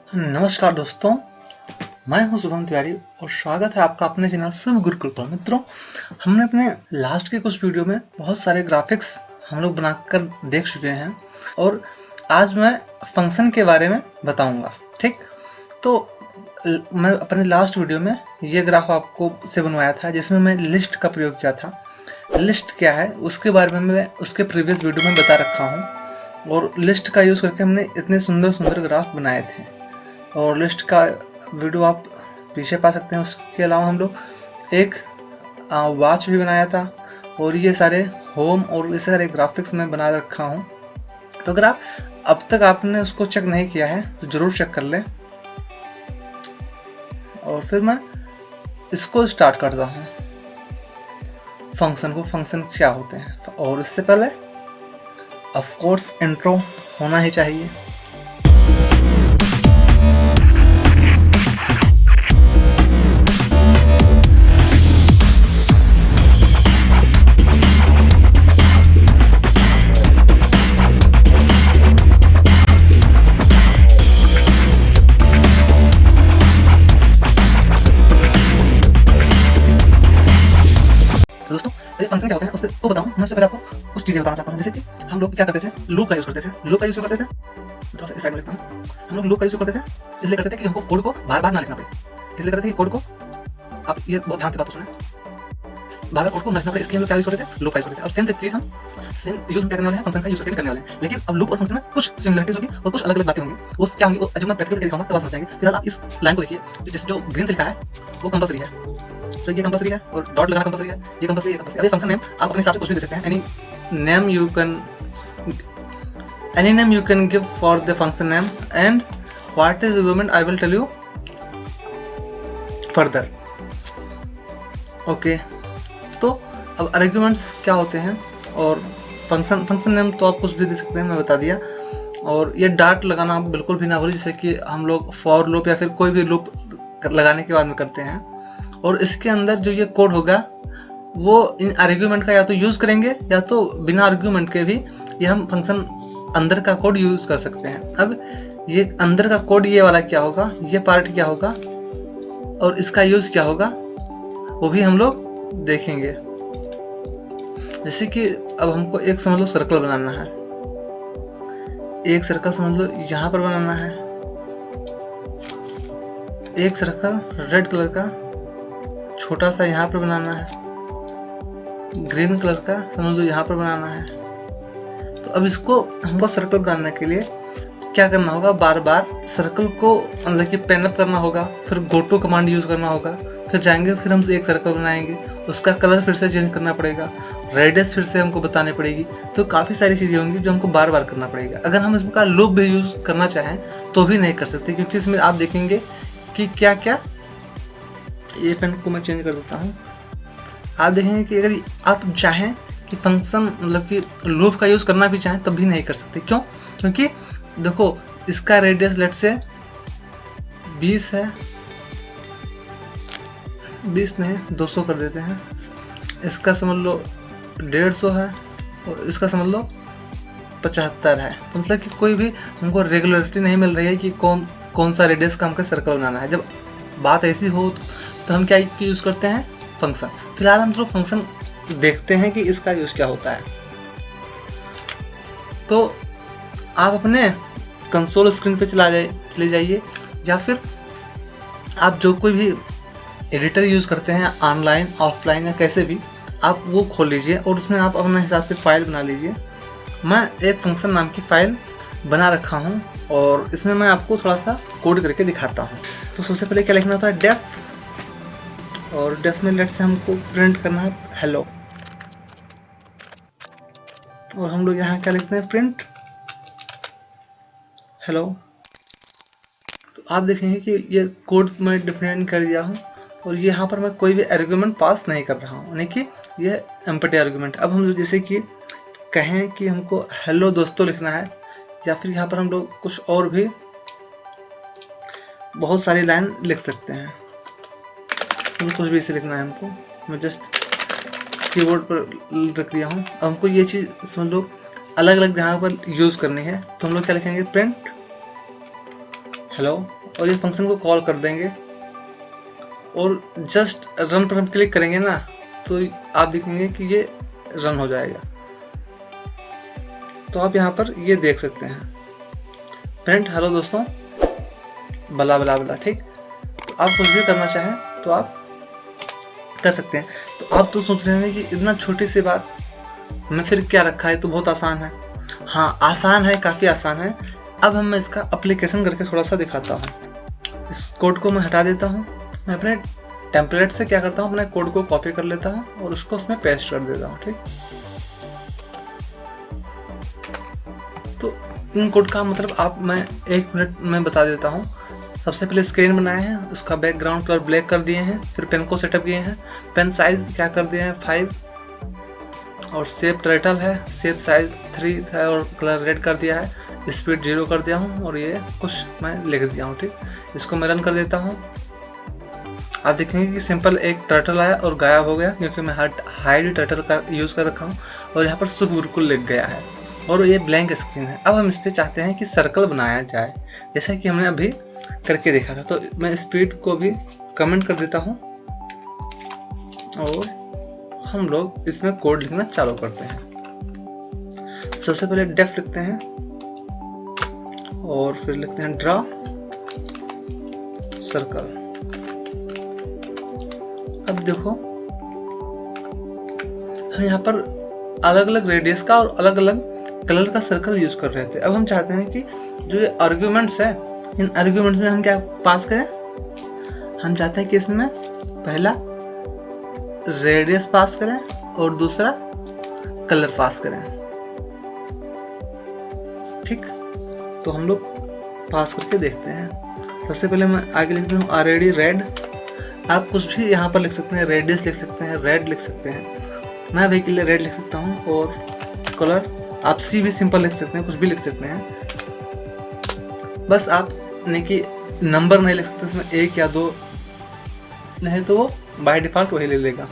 नमस्कार दोस्तों, मैं हूं शुभम तिवारी और स्वागत है आपका अपने चैनल शुभ गुरुकुल पर। मित्रों, हमने अपने लास्ट के कुछ वीडियो में बहुत सारे ग्राफिक्स हम लोग बनाकर देख चुके हैं और आज मैं फंक्शन के बारे में बताऊंगा। ठीक, तो मैं अपने लास्ट वीडियो में ये ग्राफ आपको से बनवाया था जिसमें मैं लिस्ट का प्रयोग किया था। लिस्ट क्या है उसके बारे में मैं उसके प्रीवियस वीडियो में बता रखा हूँ और लिस्ट का यूज़ करके हमने इतने सुंदर सुंदर ग्राफ बनाए थे और लिस्ट का वीडियो आप पीछे पा सकते हैं। उसके अलावा हम लोग एक वॉच भी बनाया था और ये सारे होम और ये सारे ग्राफिक्स में बना रखा हूँ। तो अगर आप अब तक आपने उसको चेक नहीं किया है तो ज़रूर चेक कर लें और फिर मैं इसको स्टार्ट करता हूँ फंक्शन क्या होते हैं। और इससे पहले ऑफ कोर्स इंट्रो होना ही चाहिए। दोस्तों, ये फंक्शन क्या होता है उससे तो बताऊं। मैं उससे पहले आपको कुछ चीजें बताना चाहता हूं, जैसे कि हम लोग क्या करते थे, लूप का यूज करते थे। थोड़ा सा इस साइड में लिखता हूं। हम लोग लूप का यूज करते थे, इसलिए करते थे कि हमको कोड को बार बार ना लिखना पड़े। इसलिए करते थे कि कोड को, आप ये बहुत ध्यान से बात सुने, बार बार कोड को ना लिखना पड़े। इसके हम लोग क्या यूज करते थे, लूप का यूज करते थे। और सेम चीज हम सेम यूज क्या करने वाले हैं, फंक्शन का यूज करके करने वाले हैं। लेकिन अब लूप और फंक्शन में कुछ सिमिलरिटीज होगी और कुछ अलग अलग बातें होंगी। वो क्या होंगी, वो जब मैं प्रैक्टिकल दिखाऊंगा तब समझ जाएंगे। फिलहाल आप इस लाइन को देखिए, जैसे जो ग्रीन से लिखा है वो कंपल्सरी है, तो ये कंपल्सरी है और डॉट लगाना कंपल्सरी है, ये कंपल्सरी है, कंपल्सरी। अब ये फंक्शन नेम आप अपने हिसाब से कुछ भी दे सकते हैं। any name you can give for the function name and what is the argument I will tell you further. Okay, तो अब आर्ग्यूमेंट्स क्या होते हैं और फंक्शन नेम तो आप कुछ भी दे सकते हैं, मैं बता दिया। और ये डॉट लगाना आप बिल्कुल भी ना भूलें, जैसे कि हम लोग फॉर लूप या फिर कोई भी लूप लगाने के बाद में करते हैं। और इसके अंदर जो ये कोड होगा वो इन आर्ग्यूमेंट का या तो यूज़ करेंगे या तो बिना आर्ग्यूमेंट के भी ये हम फंक्शन अंदर का कोड यूज़ कर सकते हैं। अब ये अंदर का कोड ये वाला क्या होगा, ये पार्ट क्या होगा और इसका यूज़ क्या होगा वो भी हम लोग देखेंगे। जैसे कि अब हमको एक समझ लो सर्कल बनाना है, एक सर्कल समझ लो यहाँ पर बनाना है, एक सर्कल रेड कलर का छोटा सा यहाँ पर बनाना है, ग्रीन कलर का समझ लो यहाँ पर बनाना है। तो अब इसको हमको सर्कल बनाने के लिए क्या करना होगा, बार बार सर्कल को मतलब कि पेन अप करना होगा, फिर गो टू कमांड यूज करना होगा, फिर जाएंगे, फिर हम एक सर्कल बनाएंगे, उसका कलर फिर से चेंज करना पड़ेगा, रेडियस फिर से हमको बतानी पड़ेगी। तो काफ़ी सारी चीज़ें होंगी जो हमको बार बार करना पड़ेगा। अगर हम इसका लूप भी यूज करना चाहें तो भी नहीं कर सकते, क्योंकि इसमें आप देखेंगे कि क्या क्या, ये पेन को मैं चेंज कर देता हूँ। आप देखेंगे कि अगर आप चाहें कि फंक्शन मतलब कि लूप का यूज़ करना भी चाहें तब भी नहीं कर सकते। क्यों? क्योंकि देखो, इसका रेडियस लेट से 20 है, 20 नहीं 200 कर देते हैं। इसका समझ लो 150 है और इसका समझ लो 75 है। तो मतलब कि कोई भी हमको रेगुलरिटी नहीं मिल रही है कि कौन सा रेडियस का हमको सर्कल बनाना है। जब बात ऐसी हो तो हम क्या यूज़ करते हैं, फंक्शन। फिलहाल हम तो फंक्शन देखते हैं कि इसका यूज़ क्या होता है। तो आप अपने कंसोल स्क्रीन पे चले जाइए या फिर आप जो कोई भी एडिटर यूज़ करते हैं ऑनलाइन ऑफलाइन या कैसे भी, आप वो खोल लीजिए और उसमें आप अपने हिसाब से फाइल बना लीजिए। मैं एक फंक्शन नाम की फाइल बना रखा हूँ और इसमें मैं आपको थोड़ा सा कोड करके दिखाता हूँ। तो सबसे पहले क्या लिखना होता है, डेफ, और डेफ में लेट से हमको प्रिंट करना है हेलो, और हम लोग यहाँ क्या लिखते हैं, प्रिंट हेलो। तो आप देखेंगे कि ये कोड मैं डिफाइन कर दिया हूँ और यहाँ पर मैं कोई भी आर्गुमेंट पास नहीं कर रहा हूँ, यानी कि ये एम्प्टी आर्गुमेंट। अब हम जैसे कि कहें कि हमको हेलो दोस्तों लिखना है, या फिर यहाँ पर हम लोग कुछ और भी बहुत सारी लाइन लिख सकते हैं। कुछ भी इसे लिखना है हमको, मैं जस्ट कीबोर्ड पर रख दिया हूँ। अब हमको ये चीज़ समझ लो अलग अलग जगह पर यूज़ करनी है, तो हम लोग क्या लिखेंगे, प्रिंट हेलो, और ये फंक्शन को कॉल कर देंगे और जस्ट रन पर हम क्लिक करेंगे ना तो आप देखेंगे कि ये रन हो जाएगा। तो आप यहाँ पर ये देख सकते हैं प्रिंट हेलो दोस्तों बला बला बला। ठीक, तो आप कुछ भी करना चाहें तो आप कर सकते हैं। तो आप तो सोच रहे हैं कि इतना छोटी सी बात में फिर क्या रखा है, तो बहुत आसान है। हाँ आसान है, काफ़ी आसान है। अब मैं इसका अप्लीकेशन करके थोड़ा सा दिखाता हूँ। इस कोड को मैं हटा देता हूँ। मैं अपने टेम्पलेट से क्या करता हूँ, अपने कोड को कॉपी कर लेता हूँ और उसको उसमें पेस्ट कर देता हूँ। ठीक, तो इन कोड का मतलब मैं 1 मिनट में बता देता हूँ। सबसे पहले स्क्रीन बनाए हैं, उसका बैकग्राउंड कलर ब्लैक कर दिए हैं, फिर पेन को सेटअप किए हैं, पेन साइज क्या कर दिए हैं 5, और शेप टर्टल है, शेप साइज 3 है और कलर रेड कर दिया है, स्पीड 0 कर दिया हूँ और ये कुछ मैं लिख दिया हूँ। ठीक, इसको मैं रन कर देता हूँ। आप देखेंगे कि सिंपल एक टर्टल आया और गायब हो गया, क्योंकि मैं हाइड टर्टल का यूज़ कर रखा हूँ और यहाँ पर शुभ बिल्कुल लिख गया है और ये ब्लैंक स्क्रीन है। अब हम इस पर चाहते हैं कि सर्कल बनाया जाए, जैसा कि हमने अभी करके देखा था। तो मैं स्पीड को भी कमेंट कर देता हूँ और हम लोग इसमें कोड लिखना चालू करते हैं। सबसे पहले डेफ लिखते हैं और फिर लिखते हैं ड्रा सर्कल। अब देखो हम यहाँ पर अलग अलग रेडियस का और अलग अलग कलर का सर्कल यूज कर रहे थे। अब हम चाहते हैं कि जो ये आर्ग्यूमेंट्स है, इन आर्ग्यूमेंट्स में हम क्या पास करें, हम चाहते हैं कि इसमें पहला रेडियस पास करें और दूसरा कलर पास करें। ठीक, तो हम लोग पास करके देखते हैं। सबसे पहले मैं आगे लिखता हूँ ऑलरेडी रेड। आप कुछ भी यहाँ पर लिख सकते हैं, रेडियस लिख सकते हैं, रेड लिख सकते हैं। मैं अभी के लिए रेड लिख सकता हूँ। और कलर आप सी भी सिंपल लिख सकते हैं, कुछ भी लिख सकते हैं। बस आप नहीं कि नंबर नहीं लिख सकते इसमें 1 या 2, नहीं तो वो बाय डिफॉल्ट वही ले लेगा,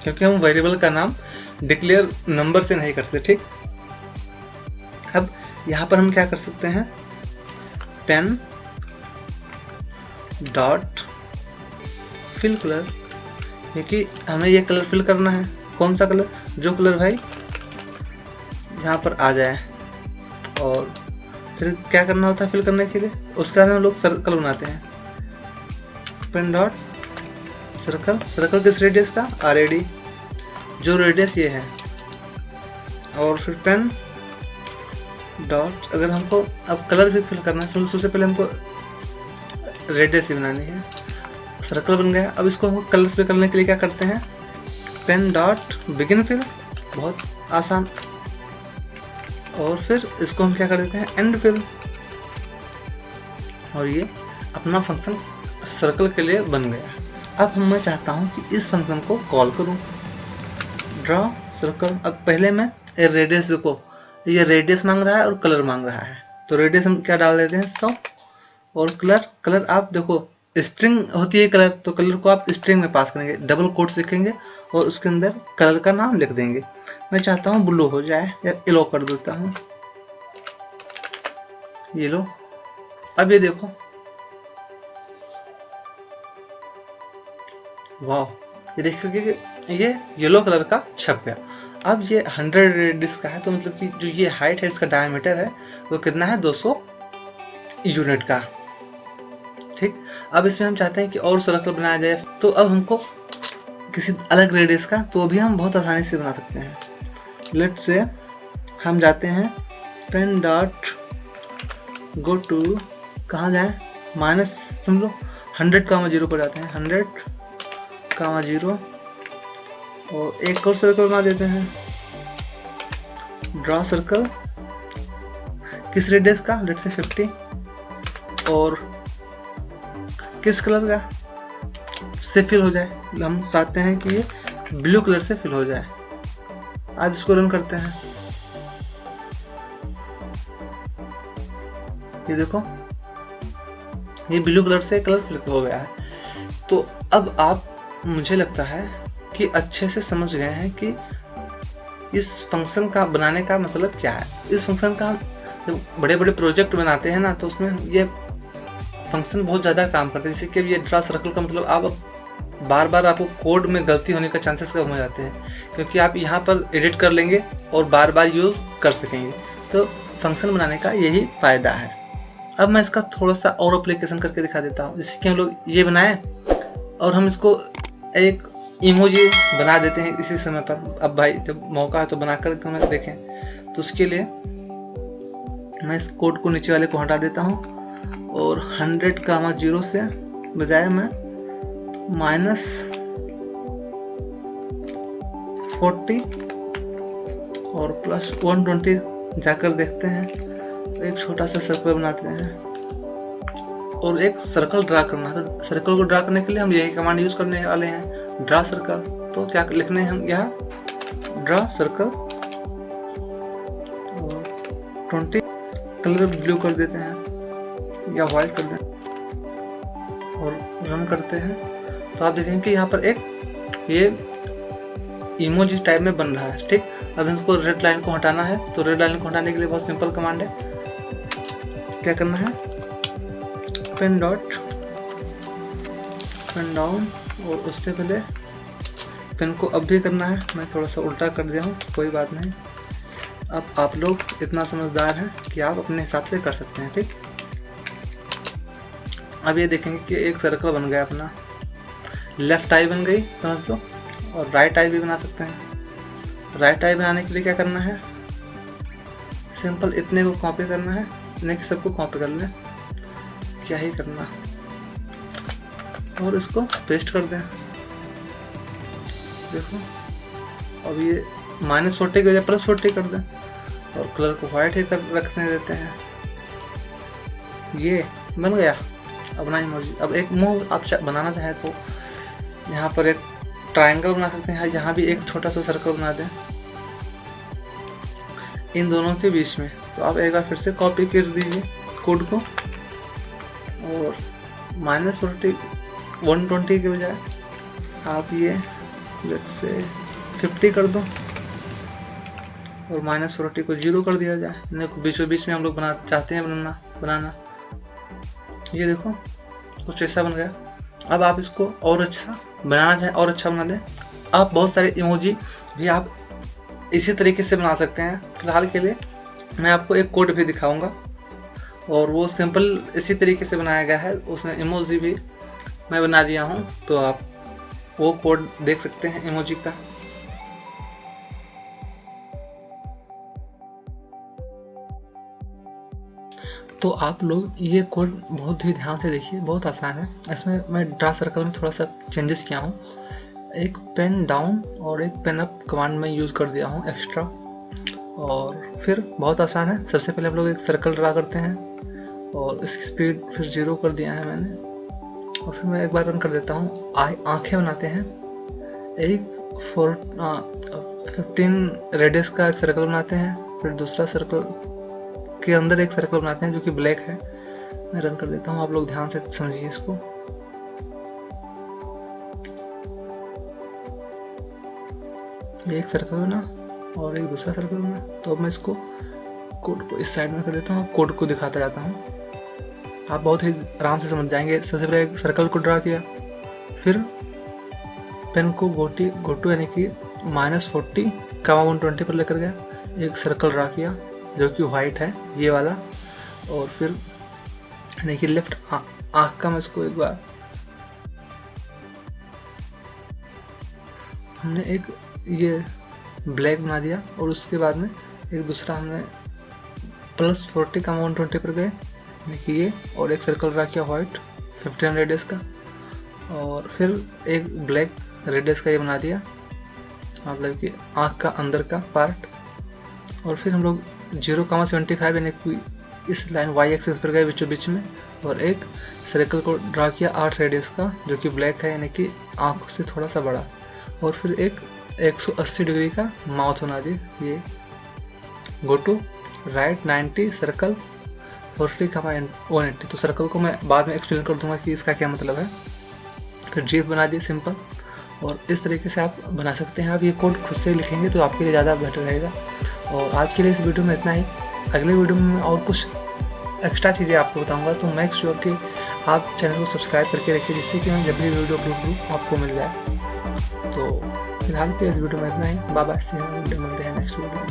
क्योंकि हम वेरिएबल का नाम डिक्लेयर नंबर से नहीं करते। ठीक, अब यहाँ पर हम क्या कर सकते हैं, पेन डॉट फिल कलर, क्योंकि हमें ये कलर फिल करना है। कौन सा कलर, जो कलर भाई यहाँ पर आ जाए। और फिर क्या करना होता है फिल करने के लिए, उसके बाद हम लोग सर्कल बनाते हैं। पेन डॉट सर्कल, सर्कल किस रेडियस का, ऑलरेडी जो रेडियस ये है। और फिर पेन डॉट, अगर हमको अब कलर भी फिल करना है, सबसे पहले हमको रेडियस ही बनानी है। सर्कल बन गया। अब इसको हमको कलर फिल करने के लिए क्या करते हैं, पेन डॉट बिगिन फिल, बहुत आसान। और फिर इसको हम क्या कर देते हैं, एंड फिल। और ये अपना फंक्शन सर्कल के लिए बन गया। अब मैं चाहता हूँ कि इस फंक्शन को कॉल करूँ, ड्रा सर्कल। अब पहले मैं रेडियस को, ये रेडियस मांग रहा है और कलर मांग रहा है, तो रेडियस हम क्या डाल देते हैं 100। और कलर, कलर आप देखो स्ट्रिंग होती है कलर, तो कलर को आप स्ट्रिंग में पास करेंगे, डबल कोट्स लिखेंगे और उसके अंदर कलर का नाम लिख देंगे। मैं चाहता हूँ ब्लू हो जाए या येलो कर देता हूँ, येलो। अब ये देखो, वाह, ये देखो कि ये येलो कलर का छप गया। अब ये 100 रेडियस का है, तो मतलब कि जो ये हाइट है, इसका डायमीटर है वो कितना है, 200 यूनिट का। ठीक, अब इसमें हम चाहते हैं कि और सर्कल बनाया जाए, तो अब हमको किसी अलग रेडियस का, तो भी हम बहुत आसानी से बना सकते हैं। लेट्स से हम जाते हैं पेन डॉट गो टू, कहाँ जाए, माइनस समझ लो 100,0 पर जाते हैं, 100,0 और एक और सर्कल बना देते हैं, ड्रा सर्कल। किस रेडियस का, लेट्स से 50। और किस कलर का से फिल हो जाए, हम चाहते हैं कि ये ब्लू कलर से फिल हो जाए। अब इसको रन करते हैं, ये देखो ये ब्लू कलर से कलर फिल हो गया है। तो अब आप, मुझे लगता है कि अच्छे से समझ गए हैं कि इस फंक्शन का बनाने का मतलब क्या है। इस फंक्शन का हम जब बड़े बड़े प्रोजेक्ट बनाते हैं ना, तो उसमें ये फंक्शन बहुत ज़्यादा काम करते हैं। जैसे कि ये ड्रा सर्कल का मतलब आप बार बार आपको कोड में गलती होने का चांसेस कम हो जाते हैं, क्योंकि आप यहाँ पर एडिट कर लेंगे और बार बार यूज़ कर सकेंगे। तो फंक्शन बनाने का यही फ़ायदा है। अब मैं इसका थोड़ा सा और एप्लीकेशन करके दिखा देता हूँ। जैसे कि हम लोग ये बनाएं और हम इसको एक इमोजी बना देते हैं इसी समय पर। अब भाई जब मौका है तो बना कर हमें देखें। तो उसके लिए मैं इस कोड को नीचे वाले को हटा देता हूँ और 100,0 से बजाय मैं -40 और +120 जाकर देखते हैं। तो एक छोटा सा सर्कल बनाते हैं और एक सर्कल ड्रा करना है। तो सर्कल को ड्रा करने के लिए हम यही कमांड यूज करने वाले हैं, ड्रा सर्कल। तो क्या लिखने हैं हम यहाँ, ड्रा सर्कल, और 20 कलर ब्लू कर देते हैं या व्हाइट कर दें और रन करते हैं। तो आप देखेंगे कि यहाँ पर एक ये इमोजी टाइप में बन रहा है। ठीक, अब इसको रेड लाइन को हटाना है। तो रेड लाइन को हटाने के लिए बहुत सिंपल कमांड है। क्या करना है, पेन डॉट, पेन डाउन, और उससे पहले पेन को अब भी करना है। मैं थोड़ा सा उल्टा कर दिया हूँ, कोई बात नहीं। अब आप लोग इतना समझदार हैं कि आप अपने हिसाब से कर सकते हैं। ठीक, अब ये देखेंगे कि एक सर्कल बन गया अपना, लेफ्ट आई बन गई समझ लो, और राइट आई भी बना सकते हैं। राइट आई बनाने के लिए क्या करना है, सिंपल इतने को कॉपी करना है, इतने की सबको कॉपी कर लें, क्या ही करना, और इसको पेस्ट कर दें। देखो अब ये -40 की वजह +40 कर दें और कलर को व्हाइट ही कर रखने देते हैं। ये बन गया अपना इमोजी। अब एक मुंह आप बनाना चाहें तो यहाँ पर एक ट्रायंगल बना सकते हैं, यहाँ भी एक छोटा सा सर्कल बना दें इन दोनों के बीच में। तो आप एक बार फिर से कॉपी कर दीजिए कोड को और -40 120 के बजाय आप ये लेट्स से 50 कर दो और -40 को 0 कर दिया जाए। देखो बीचों बीच में हम लोग चाहते हैं बनाना। ये देखो कुछ ऐसा बन गया। अब आप इसको और अच्छा बनाना चाहें और अच्छा बना दें। आप बहुत सारे इमोजी भी आप इसी तरीके से बना सकते हैं। फिलहाल के लिए मैं आपको एक कोड भी दिखाऊंगा और वो सिंपल इसी तरीके से बनाया गया है, उसमें इमोजी भी मैं बना दिया हूँ। तो आप वो कोड देख सकते हैं इमोजी का। तो आप लोग ये कोड बहुत ही ध्यान से देखिए, बहुत आसान है। इसमें मैं ड्रा सर्कल में थोड़ा सा चेंजेस किया हूँ। एक पेन डाउन और एक पेन अप कमांड में यूज़ कर दिया हूँ एक्स्ट्रा। और फिर बहुत आसान है, सबसे पहले हम लोग एक सर्कल ड्रा करते हैं और इसकी स्पीड फिर 0 कर दिया है मैंने। और फिर मैं एक बार रन कर देता हूँ। आँखें बनाते हैं, एक 15 रेडियस का एक सर्कल बनाते हैं, फिर दूसरा सर्कल के अंदर एक सर्कल बनाते हैं जो कि ब्लैक है। मैं रन कर देता हूँ, आप लोग ध्यान से समझिए इसको। ये एक सर्कल बना और एक दूसरा सर्कल बना। तो अब मैं इसको कोड को इस साइड में कर देता हूँ, कोड को दिखाता जाता हूँ, आप बहुत ही आराम से समझ जाएंगे। सबसे पहले एक सर्कल को ड्रा किया, फिर पेन को गोटू यानी कि -40 का 120 पर लेकर गया, एक सर्कल ड्रा किया जो कि वाइट है ये वाला। और फिर देखिए लेफ्ट आँख का मैं इसको एक बार हमने एक ये ब्लैक बना दिया और उसके बाद में एक दूसरा हमने +40 का 120 पर गए देखिए ये, और एक सर्कल ड्रा किया वाइट 15 रेडियस का, और फिर एक ब्लैक रेडियस का ये बना दिया, मतलब कि आँख का अंदर का पार्ट। और फिर हम लोग 0,75 यानी कि इस लाइन y एक्सिस पर गए बीचों बीच में, और एक सर्कल को ड्रा किया 8 रेडियस का जो कि ब्लैक है यानी कि आँख से थोड़ा सा बड़ा। और फिर एक 180 डिग्री का माउथ बना दिए, ये गो टू राइट 90 सर्कल 40 का 180। तो सर्कल को मैं बाद में एक्सप्लेन कर दूंगा कि इसका क्या मतलब है। फिर जीप बना दिए सिंपल, और इस तरीके से आप बना सकते हैं। आप ये कोड खुद से लिखेंगे तो आपके लिए ज़्यादा बेटर रहेगा। और आज के लिए इस वीडियो में इतना ही। अगले वीडियो में मैं और कुछ एक्स्ट्रा चीज़ें आपको बताऊंगा, तो मेक श्योर कि आप चैनल को सब्सक्राइब करके रखिए, जिससे कि मैं जब भी वीडियो अपलोड करूँ आपको मिल जाए। तो फिलहाल के इस वीडियो में इतना ही। बाय बाय, मिलते हैं नेक्स्ट वीडियो में।